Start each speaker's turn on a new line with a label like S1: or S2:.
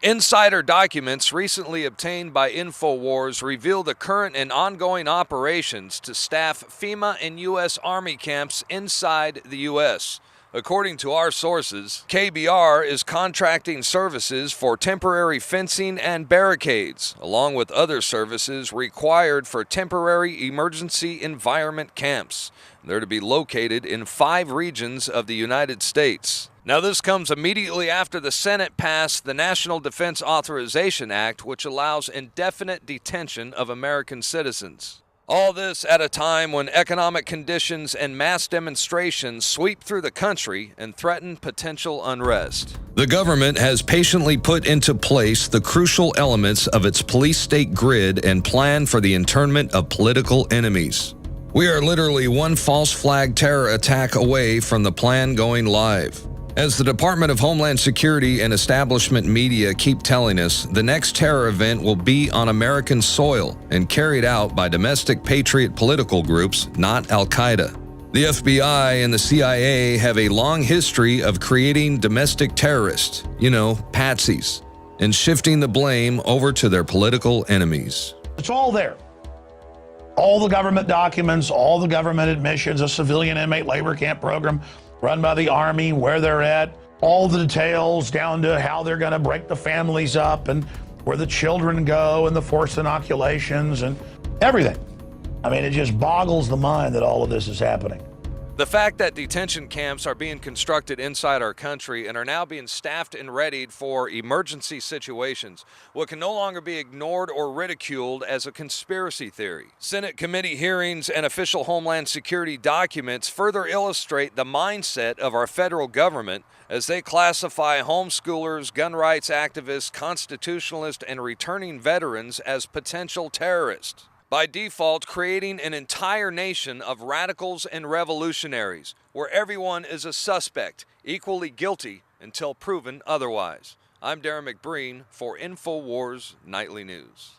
S1: Insider documents recently obtained by InfoWars reveal the current and ongoing operations to staff Fema and U.S. Army camps inside the U.S. According to our sources, KBR is contracting services for temporary fencing and barricades, along with other services required for temporary emergency environment camps. They're to be located in 5 regions of the United States. Now, this comes immediately after the Senate passed the National Defense Authorization Act, which allows indefinite detention of American citizens. All this at a time when economic conditions and mass demonstrations sweep through the country and threaten potential unrest. The government has patiently put into place the crucial elements of its police-state grid and plan for the internment of political enemies. We are literally one false flag terror attack away from the plan going live. As the Department of Homeland Security and establishment media keep telling us, the next terror event will be on American soil and carried out by domestic patriot political groups, not Al-Qaeda. The FBI and the CIA have a long history of creating domestic terrorists, patsies, and shifting the blame over to their political enemies.
S2: It's all there. All the government documents, all the government admissions, a civilian inmate labor camp program run by the Army, where they're at, all the details down to how they're going to break the families up and where the children go and the forced inoculations and everything. I mean, it just boggles the mind that all of this is happening.
S1: The fact that detention camps are being constructed inside our country and are now being staffed and readied for emergency situations, what can no longer be ignored or ridiculed as a conspiracy theory. Senate committee hearings and official Homeland Security documents further illustrate the mindset of our federal government as they classify homeschoolers, gun rights activists, constitutionalists, and returning veterans as potential terrorists, by default creating an entire nation of radicals and revolutionaries, where everyone is a suspect, equally guilty until proven otherwise. I'm Darren McBreen for InfoWars Nightly News.